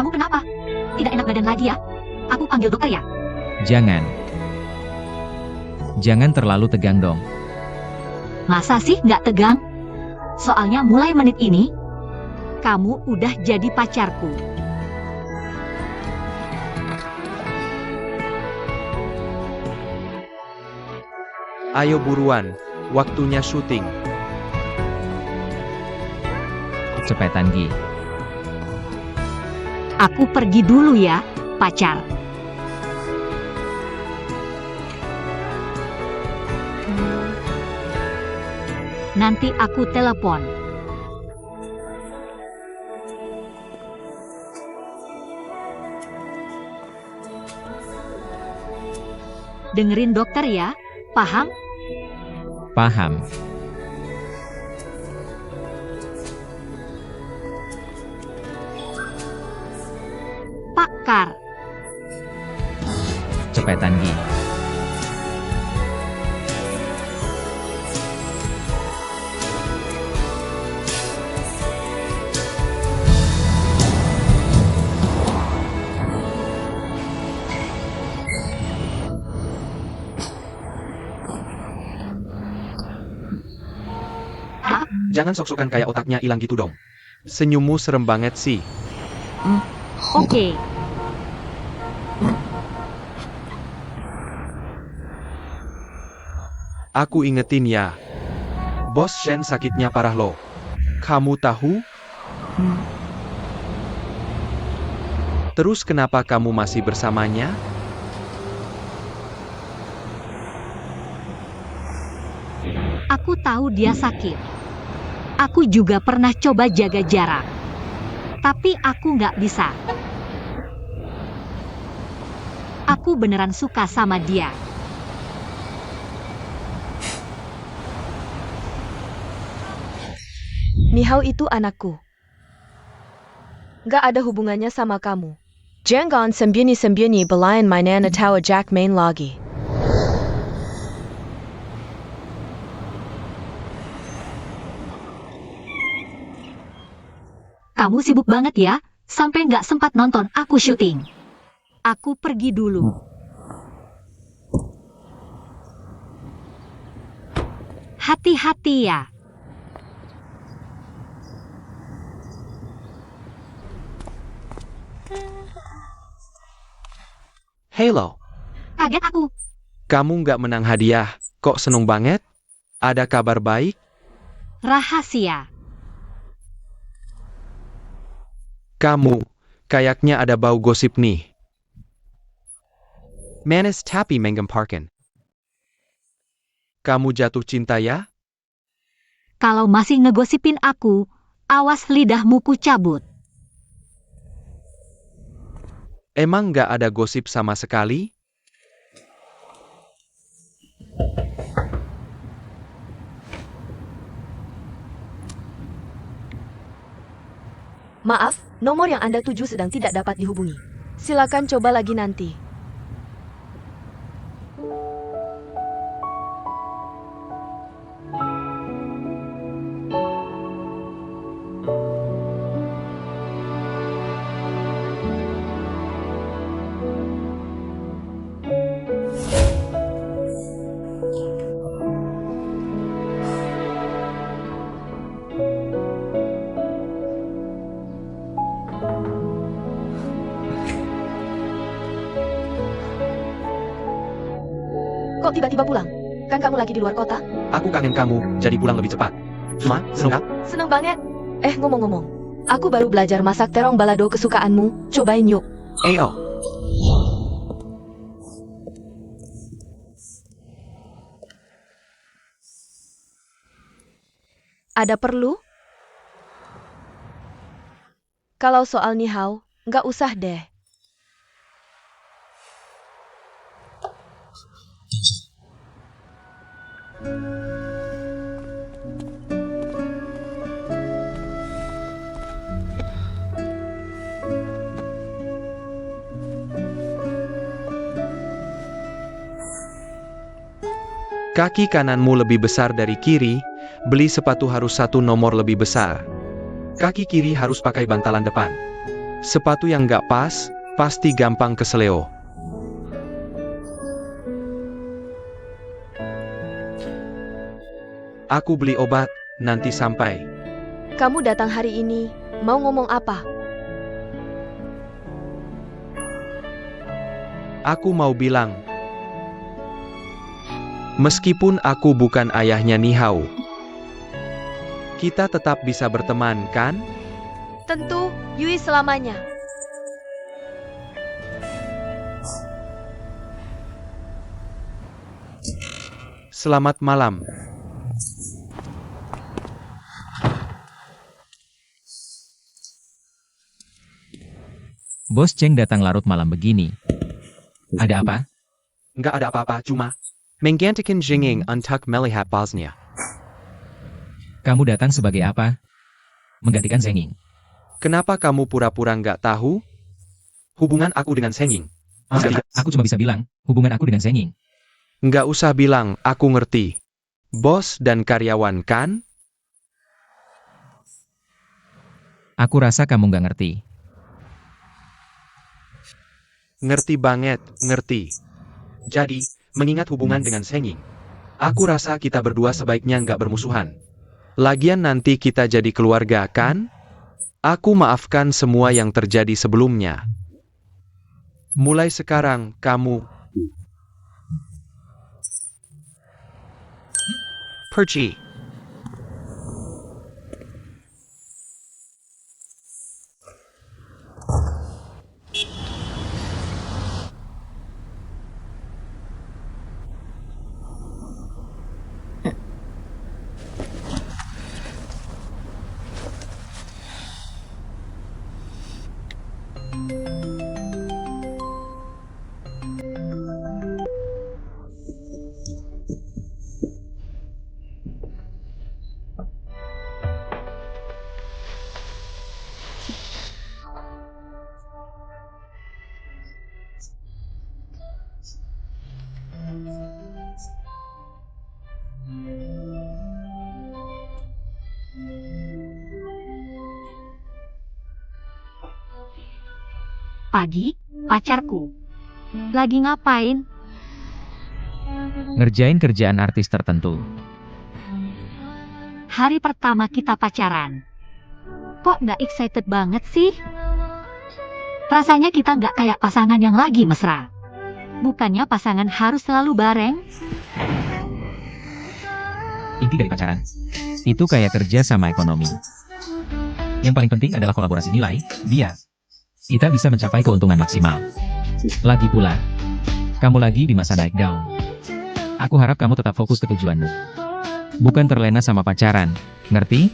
Kamu kenapa? Tidak enak badan lagi ya? Aku panggil dokter ya? Jangan. Jangan terlalu tegang dong. Masa sih nggak tegang? Soalnya mulai menit ini, kamu udah jadi pacarku. Ayo buruan, waktunya syuting. Cepetan Gi. Aku pergi dulu ya, pacar. Nanti aku telepon. Dengerin dokter ya, paham? Paham. Pakar. Cepetan Gi. Jangan sok-sokan kayak otaknya hilang gitu dong. Senyummu serem banget sih. Oke. Aku ingetin ya. Bos Shen sakitnya parah loh. Kamu tahu? Terus kenapa kamu masih bersamanya? Aku tahu dia sakit. Aku juga pernah coba jaga jarak. Tapi aku nggak bisa. Aku beneran suka sama dia. Nihao itu anakku. Nggak ada hubungannya sama kamu. Jangan sembunyi-sembunyi belayan mainan atau Jack main lagi. Kamu sibuk banget ya, sampai nggak sempat nonton aku syuting. Aku pergi dulu. Hati-hati ya. Halo, Kaget aku. kamu nggak menang hadiah, kok seneng banget? Ada kabar baik? Rahasia. Kamu, kayaknya ada bau gosip nih. Manis tapi menggemparkan. Kamu jatuh cinta ya? Kalau masih ngegosipin aku, awas lidahmu ku cabut. Emang nggak ada gosip sama sekali? Maaf, nomor yang Anda tuju sedang tidak dapat dihubungi. Silakan coba lagi nanti. Kok tiba-tiba pulang? Kan kamu lagi di luar kota? Aku kangen kamu, jadi pulang lebih cepat. Ma, seneng gak? Seneng banget. Ngomong-ngomong. Aku baru belajar masak terong balado kesukaanmu. Cobain yuk. Ayo. Ada perlu? Kalau soal Nihao, nggak usah deh. Kaki kananmu lebih besar dari kiri, beli sepatu harus satu nomor lebih besar. Kaki kiri harus pakai bantalan depan. Sepatu yang nggak pas, pasti gampang keseleo. Aku beli obat, nanti sampai. Kamu datang hari ini, mau ngomong apa? Aku mau bilang, meskipun aku bukan ayahnya Nihao, kita tetap bisa berteman, kan? Tentu, Yui selamanya. Selamat malam. Bos Cheng datang larut malam begini. Ada apa? Nggak ada apa-apa, cuma menggantikan Jinging untuk melihat bosnya. Kamu datang sebagai apa? Menggantikan Zenging. Kenapa kamu pura-pura nggak tahu? Hubungan aku dengan Zenging. Aku cuma bisa bilang, hubungan aku dengan Zenging. Nggak usah bilang, aku ngerti. Bos dan karyawan kan? Aku rasa kamu nggak ngerti. Ngerti banget, ngerti. Jadi, mengingat hubungan dengan Zenging, aku rasa kita berdua sebaiknya nggak bermusuhan. Lagian nanti kita jadi keluarga, kan? Aku maafkan semua yang terjadi sebelumnya. Mulai sekarang, kamu pergi. Pagi, pacarku. Lagi ngapain? Ngerjain kerjaan artis tertentu. Hari pertama kita pacaran. Kok nggak excited banget sih? Rasanya kita nggak kayak pasangan yang lagi mesra. Bukannya pasangan harus selalu bareng? Inti dari pacaran itu kayak kerja sama ekonomi. Yang paling penting adalah kolaborasi nilai, biar kita bisa mencapai keuntungan maksimal. Lagi pula, kamu lagi di masa naik daun. Aku harap kamu tetap fokus ke tujuanmu. Bukan terlena sama pacaran, ngerti?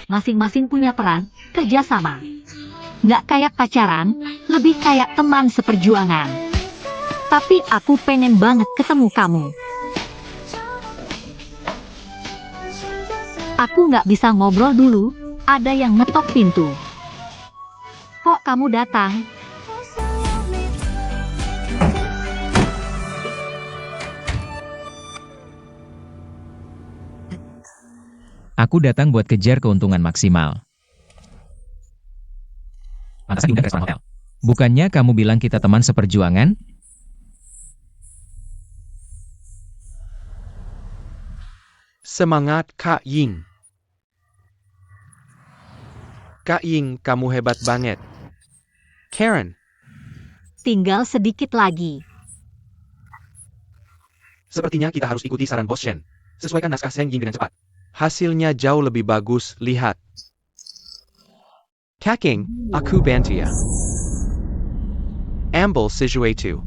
Masing-masing punya peran, kerjasama. Nggak kayak pacaran, lebih kayak teman seperjuangan. Tapi aku pengen banget ketemu kamu. Aku nggak bisa ngobrol dulu, ada yang ngetok pintu. Kok kamu datang? Aku datang buat kejar keuntungan maksimal. Pantas diundang ke restoran hotel. Bukannya kamu bilang kita teman seperjuangan? Semangat, Kak Ying. Kak Ying, kamu hebat banget. Karen, Tinggal sedikit lagi. sepertinya kita harus ikuti saran Bos Shen. Sesuaikan naskah Zenging dengan cepat. Hasilnya jauh lebih bagus, lihat. Kaking, aku bantu ya. Ambil sesuatu.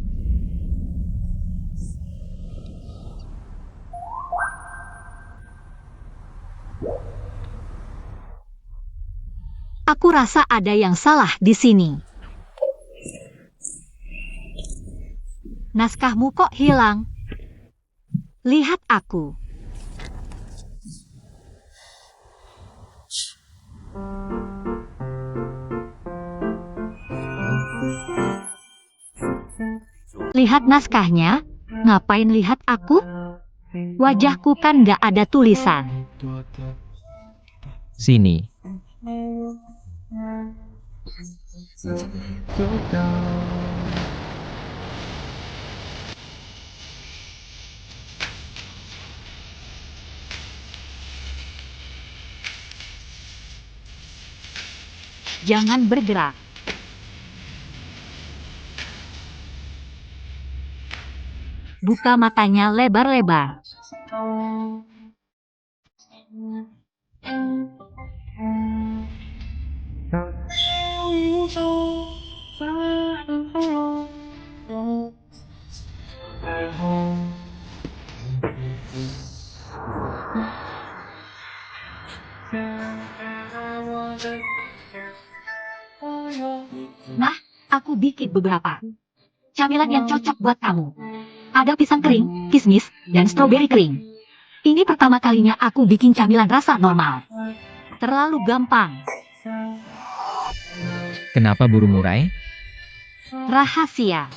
Aku rasa ada yang salah di sini. Naskahmu kok hilang? Lihat aku. Lihat naskahnya, ngapain lihat aku? Wajahku kan nggak ada tulisan. Sini. Jangan bergerak. Buka matanya lebar-lebar. Nah, aku bikin beberapa camilan yang cocok buat kamu. Ada pisang kering, kismis, dan stroberi kering. Ini pertama kalinya aku bikin camilan rasa normal. Terlalu gampang. Kenapa burung murai? Rahasia.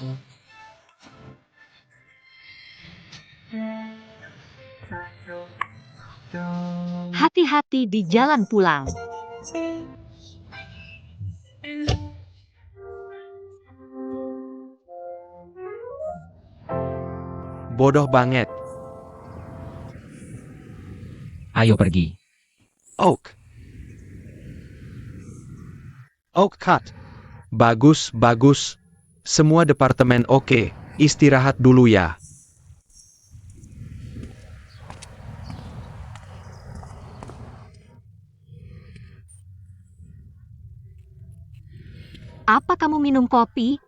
Hati-hati di jalan pulang. Bodoh banget. Ayo pergi. Oak. Oak cut. Bagus, bagus. Semua departemen oke. Istirahat dulu ya. Apa kamu minum kopi?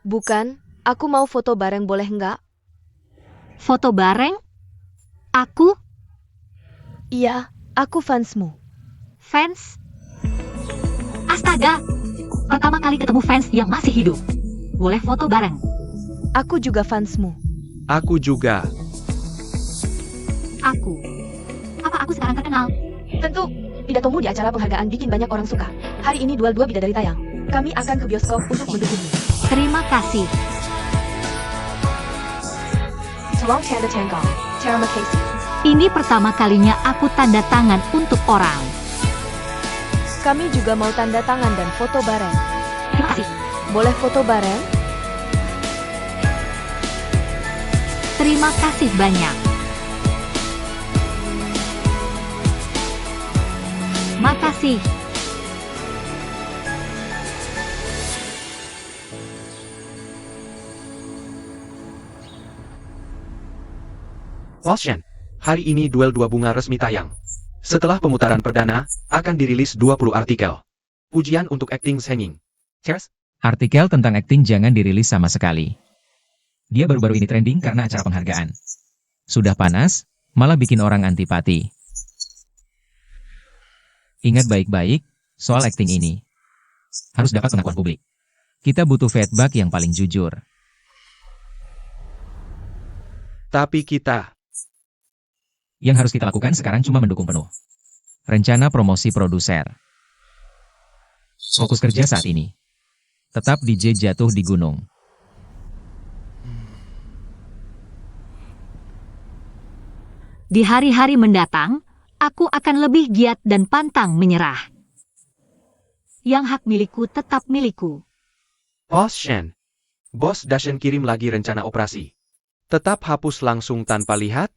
Bukan, aku mau foto bareng boleh nggak? Foto bareng? Aku? Iya, aku fansmu. Fans? Astaga! Pertama kali ketemu fans yang masih hidup. Boleh foto bareng? Aku juga fansmu. Aku juga. Aku. Apa aku sekarang terkenal? Tentu, pidatomu di acara penghargaan bikin banyak orang suka. Hari ini Duel 2 Bidadari tayang. Kami akan ke bioskop untuk mendukungmu. Terima kasih. Tolong tanda tangan, Terima kasih. Ini pertama kalinya aku tanda tangan untuk orang. Kami juga mau tanda tangan dan foto bareng. Terima kasih. Boleh foto bareng? Terima kasih banyak. Makasih. Walshan, hari ini Duel 2 Bunga resmi tayang. Setelah pemutaran perdana, akan dirilis 20 artikel. Ujian untuk acting singing. Cheers. Artikel tentang akting jangan dirilis sama sekali. Dia baru-baru ini trending karena acara penghargaan. Sudah panas, malah bikin orang antipati. Ingat baik-baik, soal akting ini. Harus dapat pengakuan publik. Kita butuh feedback yang paling jujur. Tapi kita, Yang harus kita lakukan sekarang cuma mendukung penuh. Rencana promosi produser. Fokus kerja saat ini. Tetap DJ jatuh di gunung. Di hari-hari mendatang, aku akan lebih giat dan pantang menyerah. Yang hak milikku tetap milikku. Walshan. Bos Dashen kirim lagi rencana operasi. Tetap hapus langsung tanpa lihat.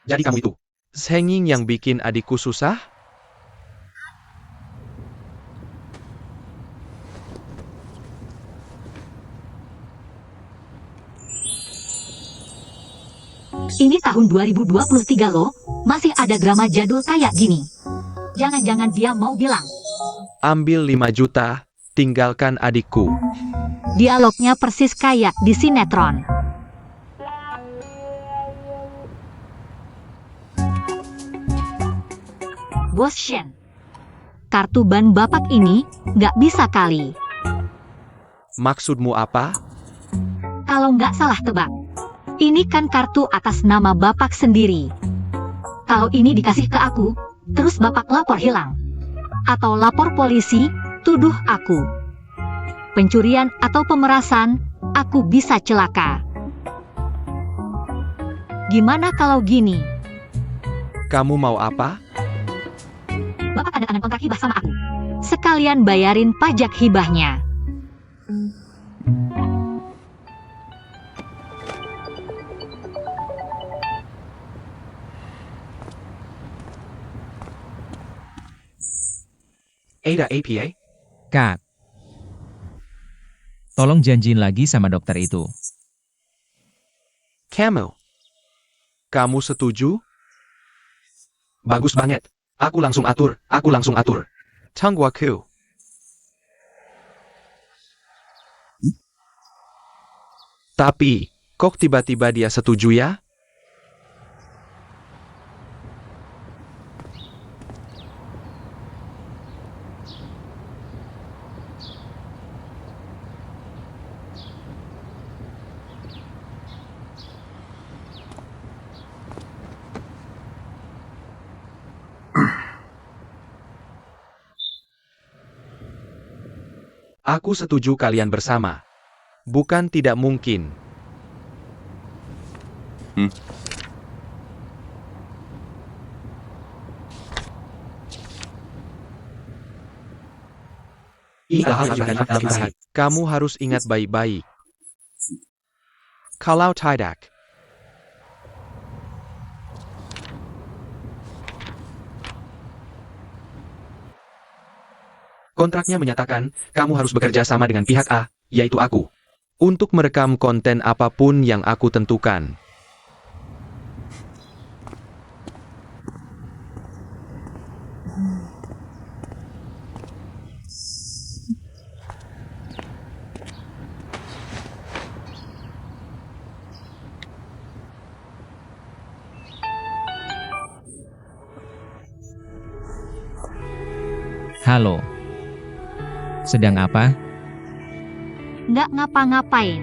Jadi kamu itu, senging yang bikin adikku susah? Ini tahun 2023 loh, masih ada drama jadul kayak gini. Jangan-jangan dia mau bilang, Ambil 5 juta, tinggalkan adikku. dialognya persis kayak di sinetron. Bos Shen, kartu ban bapak ini nggak bisa kali. Maksudmu apa? Kalau nggak salah tebak, ini kan kartu atas nama bapak sendiri. Kalau ini dikasih ke aku, terus bapak lapor hilang. atau lapor polisi, tuduh aku. Pencurian atau pemerasan, aku bisa celaka. Gimana kalau gini? Kamu mau apa? Bapak tanda tangan kontrak hibah sama aku. Sekalian bayarin pajak hibahnya. Ada APA? Kak, tolong janjiin lagi sama dokter itu. Kamu setuju? Bagus banget. Aku langsung atur. Tungguaku. Tapi, kok tiba-tiba dia setuju ya? Aku setuju kalian bersama. Bukan tidak mungkin. Kamu harus ingat baik-baik. Kalau tidak, kontraknya menyatakan, kamu harus bekerja sama dengan pihak A, yaitu aku, untuk merekam konten apapun yang aku tentukan. Halo. Sedang apa? Nggak ngapa-ngapain.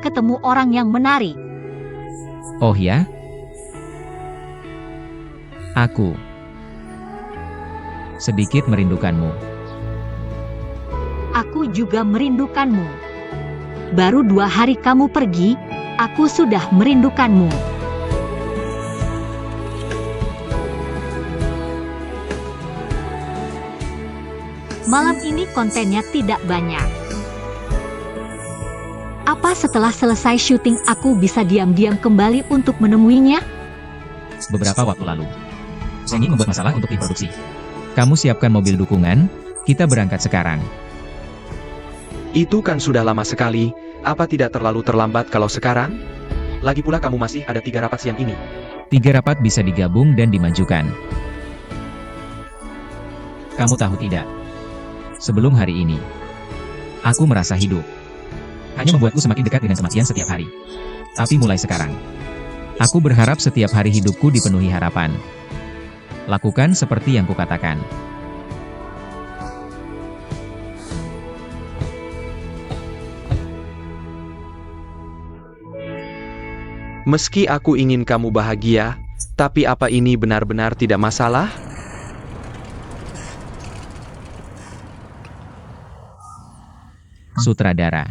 Ketemu orang yang menarik. Oh ya? Aku sedikit merindukanmu. Aku juga merindukanmu. Baru 2 hari kamu pergi, aku sudah merindukanmu. Malam ini kontennya tidak banyak. Apa setelah selesai syuting aku bisa diam-diam kembali untuk menemuinya? Beberapa waktu lalu, Sengi membuat masalah untuk tim produksi. Kamu siapkan mobil dukungan, kita berangkat sekarang. Itu kan sudah lama sekali, apa tidak terlalu terlambat kalau sekarang? Lagi pula kamu masih ada 3 rapat siang ini. 3 rapat bisa digabung dan dimajukan. Kamu tahu tidak? Sebelum hari ini, aku merasa hidup hanya membuatku semakin dekat dengan kematian setiap hari. Tapi mulai sekarang, aku berharap setiap hari hidupku dipenuhi harapan. Lakukan seperti yang kukatakan. Meski aku ingin kamu bahagia, tapi apa ini benar-benar tidak masalah? Sutradara.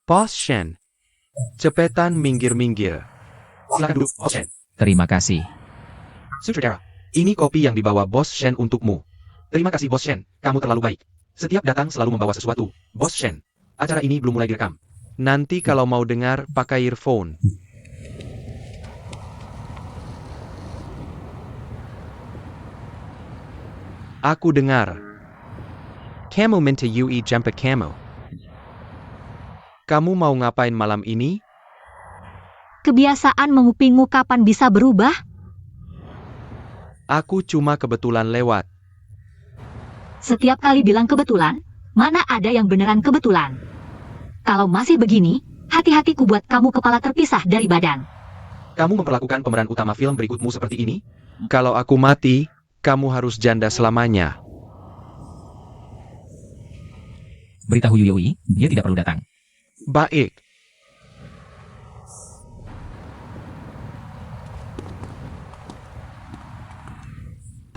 Boss Shen. Cepetan minggir-minggir. Silakan duduk, Boss Shen. Terima kasih. Sutradara, ini kopi yang dibawa Boss Shen untukmu. Terima kasih Boss Shen, kamu terlalu baik. Setiap datang selalu membawa sesuatu. Boss Shen, acara ini belum mulai direkam. Nanti kalau mau dengar, pakai earphone. Aku dengar. Kamu minta Yui jemput kamu. Kamu mau ngapain malam ini? Kebiasaan mengupingmu kapan bisa berubah? Aku cuma kebetulan lewat. Setiap kali bilang kebetulan, mana ada yang beneran kebetulan? Kalau masih begini, hati-hati ku buat kamu kepala terpisah dari badan. Kamu memperlakukan pemeran utama film berikutmu seperti ini? Kalau aku mati, kamu harus janda selamanya. Beritahu Yui, dia tidak perlu datang. Baik.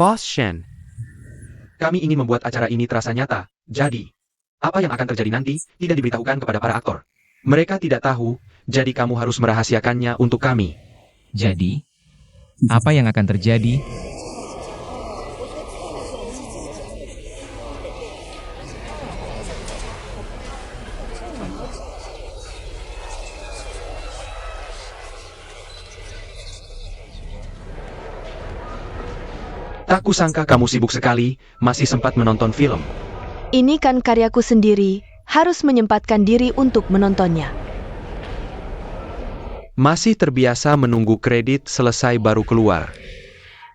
Boss Shen, kami ingin membuat acara ini terasa nyata. Jadi, apa yang akan terjadi nanti tidak diberitahukan kepada para aktor. Mereka tidak tahu, jadi kamu harus merahasiakannya untuk kami. Jadi, apa yang akan terjadi? Tak kusangka kamu sibuk sekali, masih sempat menonton film. Ini kan karyaku sendiri, harus menyempatkan diri untuk menontonnya. Masih terbiasa menunggu kredit selesai baru keluar.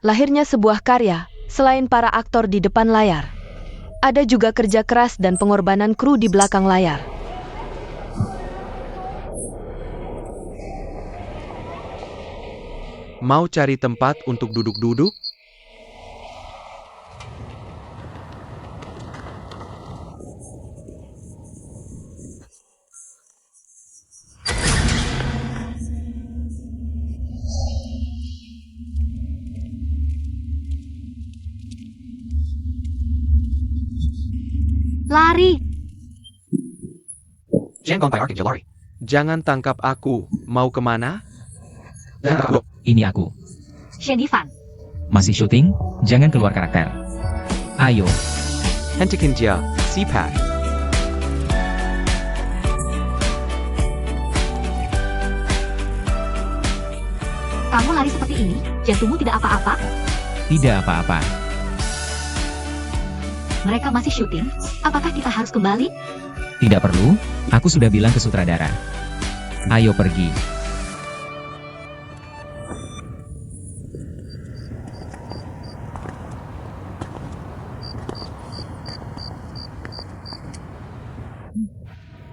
Lahirnya sebuah karya, selain para aktor di depan layar, ada juga kerja keras dan pengorbanan kru di belakang layar. Mau cari tempat untuk duduk-duduk? Lari! Jangan tangkap aku, mau kemana? Ini aku. Shenifan, Masih syuting? Jangan keluar karakter. Ayo, Hentikan dia, Sipat. kamu lari seperti ini, jantungmu tidak apa-apa? tidak apa-apa. Mereka masih syuting, apakah kita harus kembali? Tidak perlu, aku sudah bilang ke sutradara. Ayo pergi.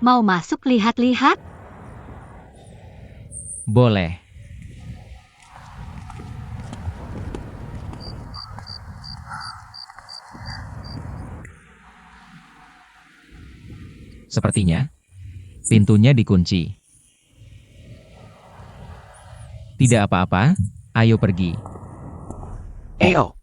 Mau masuk lihat-lihat? Boleh. Sepertinya, pintunya dikunci. Tidak apa-apa, ayo pergi. Ayo.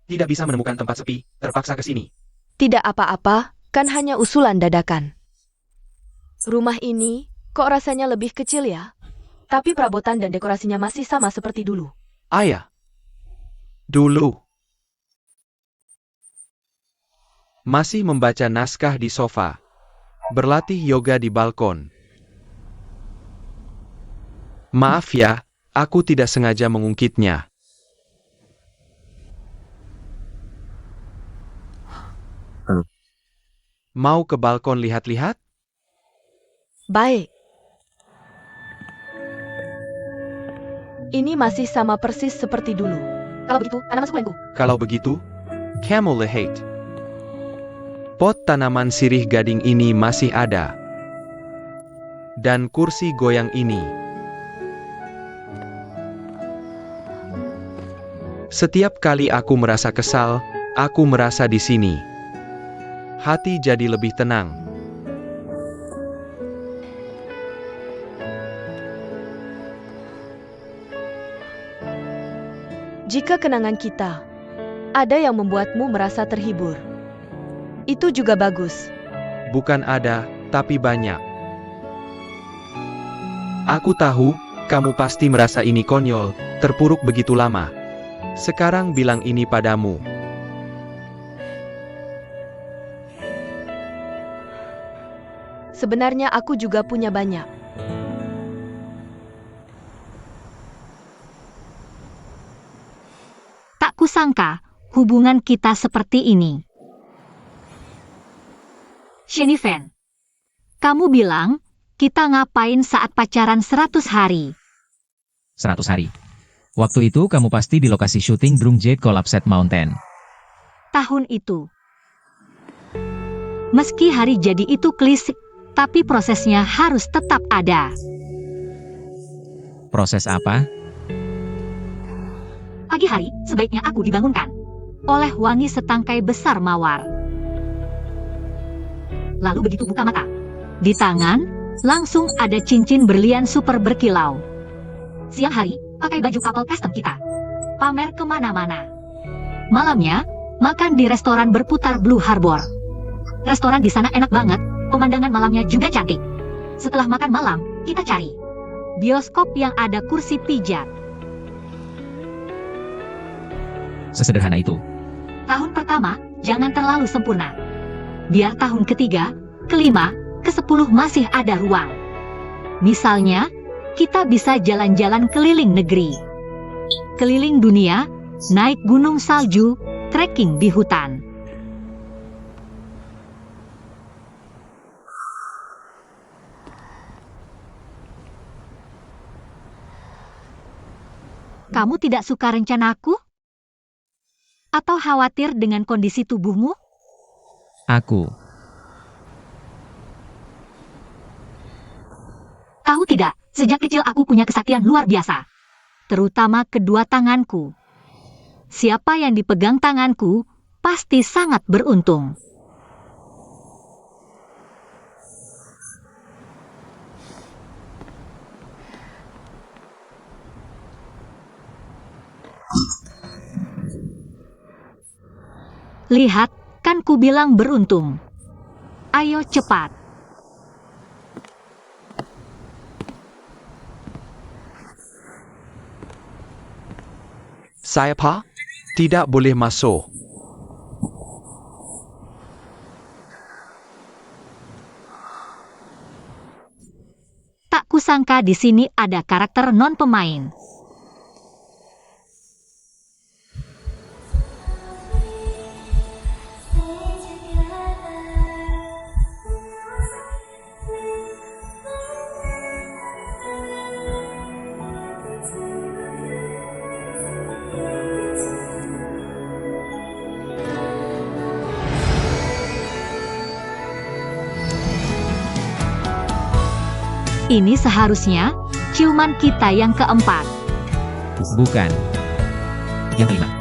Tidak bisa menemukan tempat sepi, terpaksa ke sini. Tidak apa-apa, kan hanya usulan dadakan. Rumah ini, kok rasanya lebih kecil ya? Tapi perabotan dan dekorasinya masih sama seperti dulu. Ayah. Dulu. Masih membaca naskah di sofa. Berlatih yoga di balkon. Maaf ya, aku tidak sengaja mengungkitnya. Mau ke balkon lihat-lihat? Baik. Ini masih sama persis seperti dulu. Kalau begitu, Anda masuk lengku. Kalau begitu, kamu lihat. Pot tanaman sirih gading ini masih ada. Dan kursi goyang ini. Setiap kali aku merasa kesal, aku merasa di sini. Hati jadi lebih tenang. Jika kenangan kita ada yang membuatmu merasa terhibur, itu juga bagus. Bukan ada, tapi banyak. Aku tahu, kamu pasti merasa ini konyol, terpuruk begitu lama. Sekarang bilang ini padamu. Sebenarnya aku juga punya banyak. Tak kusangka, hubungan kita seperti ini. Shenifan, kamu bilang, kita ngapain saat pacaran 100 hari? 100 hari. Waktu itu kamu pasti di lokasi syuting Drum Jade Collapsed Mountain. Tahun itu. Meski hari jadi itu klise, tapi prosesnya harus tetap ada. Proses apa? Pagi hari, sebaiknya aku dibangunkan oleh wangi setangkai besar mawar. Lalu begitu buka mata, di tangan, langsung ada cincin berlian super berkilau. Siang hari, pakai baju couple custom kita. pamer kemana-mana. Malamnya, makan di restoran berputar Blue Harbor. Restoran di sana enak banget, pemandangan malamnya juga cantik. Setelah makan malam, kita cari bioskop yang ada kursi pijat. Sesederhana itu. Tahun pertama, jangan terlalu sempurna. Biar tahun ketiga, kelima, ke-10 masih ada ruang. Misalnya, kita bisa jalan-jalan keliling negeri, keliling dunia, naik gunung salju, trekking di hutan. Kamu tidak suka rencanaku? Atau khawatir dengan kondisi tubuhmu? Aku. Tahu tidak, sejak kecil aku punya kesaktian luar biasa. Terutama kedua tanganku. Siapa yang dipegang tanganku, pasti sangat beruntung. Lihat, kan ku bilang beruntung. Ayo cepat. Saya Pak? Tidak boleh masuk. Tak kusangka di sini ada karakter non-pemain. Ini seharusnya ciuman kita yang keempat. Bukan. Yang kelima.